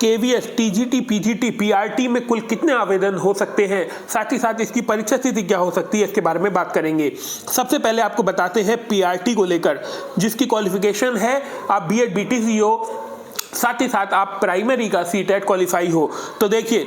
KVS, TGT, PGT, PRT में कुल कितने आवेदन हो सकते हैं, साथ ही साथ इसकी परीक्षा तिथि क्या हो सकती है, इसके बारे में बात करेंगे। सबसे पहले आपको बताते हैं पीआरटी को लेकर, जिसकी क्वालिफिकेशन है आप बीएड बीटीसी हो, साथ ही साथ आप प्राइमरी का सीटेट क्वालिफाई हो। तो देखिए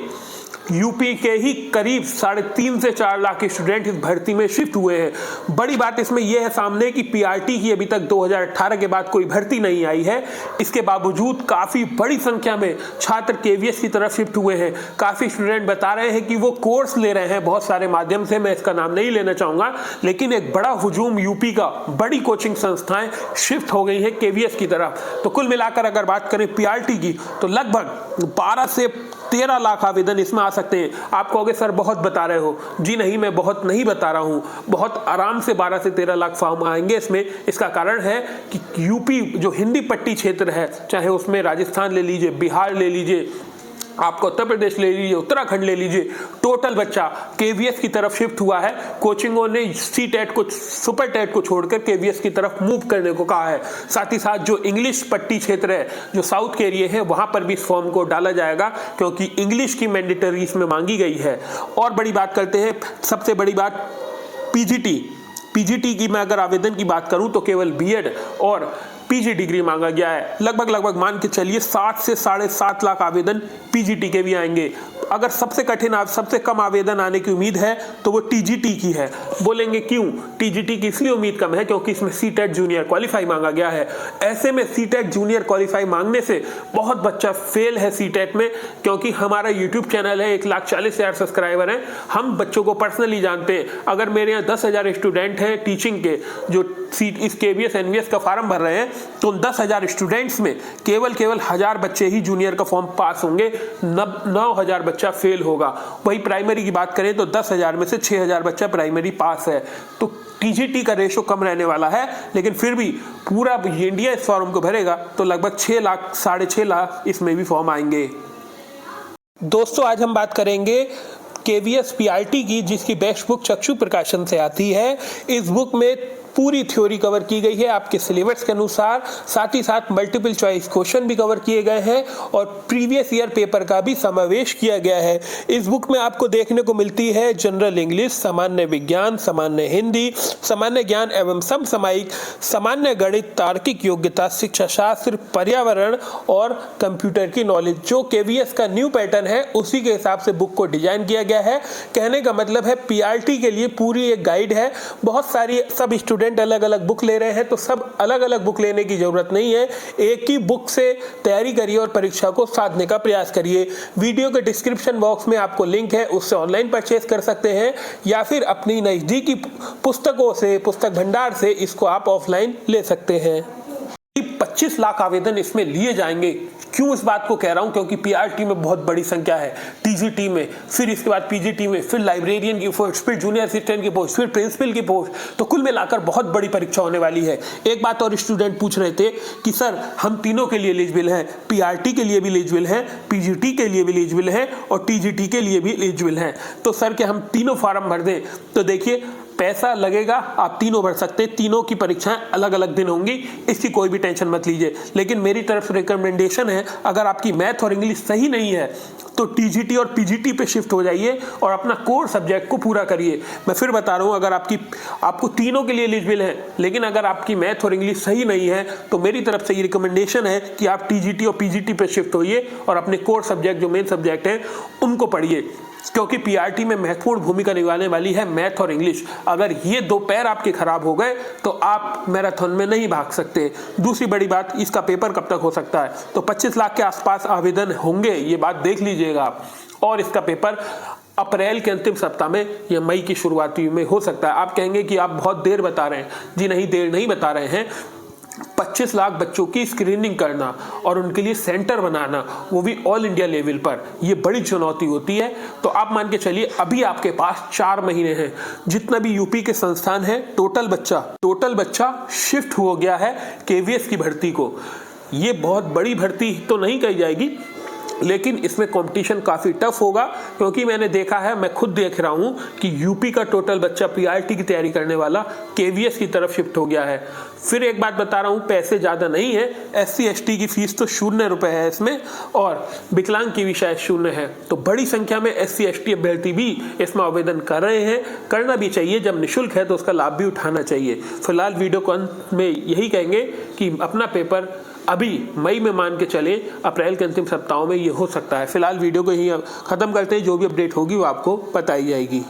यूपी के ही करीब 3.5 से 4 लाख स्टूडेंट इस भर्ती में शिफ्ट हुए हैं। बड़ी बात इसमें यह है सामने कि पीआरटी की अभी तक 2018 के बाद कोई भर्ती नहीं आई है। इसके बावजूद काफी बड़ी संख्या में छात्र केवीएस की तरफ शिफ्ट हुए हैं। काफी स्टूडेंट बता रहे हैं कि वो कोर्स ले रहे हैं बहुत सारे माध्यम से, मैं इसका नाम नहीं लेना चाहूंगा, लेकिन एक बड़ा हुजूम यूपी का, बड़ी कोचिंग संस्थाएं शिफ्ट हो गई है केवीएस की तरफ। तो कुल मिलाकर अगर बात करें पीआरटी की तो लगभग 12 से 13 लाख आवेदन इसमें आ सकते हैं। आप कहोगे सर बहुत बता रहे हो। जी नहीं, मैं बहुत नहीं बता रहा हूं, बहुत आराम से 12 से 13 लाख फॉर्म आएंगे इसमें। इसका कारण है कि यूपी जो हिंदी पट्टी क्षेत्र है, चाहे उसमें राजस्थान ले लीजिए, बिहार ले लीजिए, आपको उत्तर प्रदेश ले लीजिए, उत्तराखंड ले लीजिए, टोटल बच्चा केवीएस की तरफ शिफ्ट हुआ है। कोचिंगों ने सीटेट को, सुपर टेट को छोड़कर केवीएस की तरफ मूव करने को कहा है। साथ ही साथ जो इंग्लिश पट्टी क्षेत्र है, जो साउथ के एरिया है, वहां पर भी इस फॉर्म को डाला जाएगा, क्योंकि इंग्लिश की मैंडेटरी इसमें मांगी गई है। और बड़ी बात करते हैं, सबसे बड़ी बात पीजीटी की मैं अगर आवेदन की बात करूं तो केवल बीएड और पीजी डिग्री मांगा गया है। लगभग मान के चलिए 7 से 7.5 लाख आवेदन पीजीटी के भी आएंगे। अगर सबसे सबसे कम आवेदन आने की उम्मीद है तो वो टीजीटी की है। बोलेंगे क्यों? टीजीटी की इसलिए उम्मीद कम है क्योंकि इसमें सीटेट जूनियर क्वालिफाई मांगा गया है। ऐसे में सीटेट जूनियर क्वालिफाई मांगने से बहुत बच्चा फेल है सीटेट में, क्योंकि हमारा यूट्यूब चैनल है, 1,40,000 सब्सक्राइबर हैं, हम बच्चों को पर्सनली जानते हैं। अगर मेरे यहाँ 10,000 स्टूडेंट हैं टीचिंग के, जो सीट इस केवीएस एनवीएस का फॉर्म भर रहे हैं, तो 10,000 स्टूडेंट्स में केवल 1000 बच्चे ही जूनियर का फॉर्म पास होंगे, 9,000 बच्चा फेल होगा। वही प्राइमरी की बात करें तो 10,000 में से 6,000 बच्चा प्राइमरी पास है। तो टीजीटी का रेशो कम रहने वाला है, लेकिन फिर भी पूरा इंडिया इस फॉर्म को भरेगा तो लगभग 6 लाख 6.5 लाख इसमें भी फॉर्म आएंगे। दोस्तों आज हम बात करेंगे केवीएस पीआरटी की, जिसकी बेस्ट बुक चक्षु प्रकाशन से आती है। इस बुक में पूरी थ्योरी कवर की गई है आपके सिलेबस के अनुसार, साथ ही साथ मल्टीपल चॉइस क्वेश्चन भी कवर किए गए हैं और प्रीवियस ईयर पेपर का भी समावेश किया गया है। इस बुक में आपको देखने को मिलती है जनरल इंग्लिश, सामान्य विज्ञान, सामान्य हिंदी, सामान्य ज्ञान एवं समसामयिक, सामान्य गणित, तार्किक योग्यता, शिक्षा शास्त्र, पर्यावरण और कंप्यूटर की नॉलेज। जो केवीएस का न्यू पैटर्न है उसी के हिसाब से बुक को डिजाइन किया गया है। कहने का मतलब है पीआरटी के लिए पूरी एक गाइड है। बहुत सारी सब स्टूडेंट अलग अलग बुक ले रहे हैं, तो सब अलग अलग बुक लेने की जरूरत नहीं है। एक ही बुक से तैयारी करिए और परीक्षा को साधने का प्रयास करिए। वीडियो के डिस्क्रिप्शन बॉक्स में आपको लिंक है, उससे ऑनलाइन परचेज कर सकते हैं, या फिर अपनी नजदीकी पुस्तकों से, पुस्तक भंडार से इसको आप ऑफलाइन ले सकते हैं। 25 लाख आवेदन इसमें लिए जाएंगे। क्यों इस बात को कह रहा हूं? क्योंकि पीआरटी में बहुत बड़ी संख्या है, टीजीटी में, फिर इसके बाद पीजीटी में, फिर लाइब्रेरियन की पोस्ट, फिर जूनियर असिस्टेंट की पोस्ट, फिर प्रिंसिपल की पोस्ट। तो कुल मिलाकर बहुत बड़ी परीक्षा होने वाली है। एक बात और स्टूडेंट पूछ रहे थे कि सर हम तीनों के लिए एलिजिबल हैं, पीआरटी के लिए भी एलिजिबल हैं, पीजीटी के लिए भी एलिजिबल हैं और टीजीटी के लिए भी एलिजिबल हैं। तो सर क्या हम तीनों फॉर्म भर दें? तो देखिए पैसा लगेगा, आप तीनों भर सकते हैं, तीनों की परीक्षाएं अलग अलग दिन होंगी, इसकी कोई भी टेंशन मत लीजिए। लेकिन मेरी तरफ से रिकमेंडेशन है, अगर आपकी मैथ और इंग्लिश सही नहीं है तो टीजीटी और पीजीटी पे शिफ्ट हो जाइए और अपना कोर सब्जेक्ट को पूरा करिए। मैं फिर बता रहा हूं, अगर आपको तीनों के लिए एलिजिबल है, लेकिन अगर आपकी मैथ और इंग्लिश सही नहीं है तो मेरी तरफ से ये रिकमेंडेशन है कि आप टीजीटी और पीजीटी पे शिफ्ट होइए और अपने कोर सब्जेक्ट जो मेन सब्जेक्ट हैं उनको पढ़िए, क्योंकि पीआरटी में महत्वपूर्ण भूमिका निभाने वाली है मैथ और इंग्लिश। अगर ये दो पैर आपके खराब हो गए तो आप मैराथन में नहीं भाग सकते। दूसरी बड़ी बात, इसका पेपर कब तक हो सकता है? तो 25 लाख के आसपास आवेदन होंगे, ये बात देख लीजिएगा आप। और इसका पेपर अप्रैल के अंतिम सप्ताह में या मई की शुरुआती में हो सकता है। आप कहेंगे कि आप बहुत देर बता रहे हैं। जी नहीं, देर नहीं बता रहे हैं। 25 लाख बच्चों की स्क्रीनिंग करना और उनके लिए सेंटर बनाना, वो भी ऑल इंडिया लेवल पर, ये बड़ी चुनौती होती है। तो आप मान के चलिए अभी आपके पास 4 महीने हैं। जितना भी यूपी के संस्थान है, टोटल बच्चा शिफ्ट हो गया है केवीएस की भर्ती को। ये बहुत बड़ी भर्ती तो नहीं कही जाएगी, लेकिन इसमें कंपटीशन काफ़ी टफ होगा, क्योंकि मैंने देखा है, मैं खुद देख रहा हूँ कि यूपी का टोटल बच्चा पीआरटी की तैयारी करने वाला केवीएस की तरफ शिफ्ट हो गया है। फिर एक बात बता रहा हूँ, पैसे ज़्यादा नहीं है, एससी एसटी की फीस तो 0 रुपये है इसमें, और विकलांग की भी शायद 0 है। तो बड़ी संख्या में एससी एसटी अभ्यर्थी भी इसमें आवेदन कर रहे हैं, करना भी चाहिए। जब निःशुल्क है तो उसका लाभ भी उठाना चाहिए। फिलहाल वीडियो को अंत में यही कहेंगे कि अपना पेपर अभी मई में मान के चले, अप्रैल के अंतिम सप्ताहों में ये हो सकता है। फिलहाल वीडियो को यही खत्म करते हैं, जो भी अपडेट होगी वो आपको बताई जाएगी।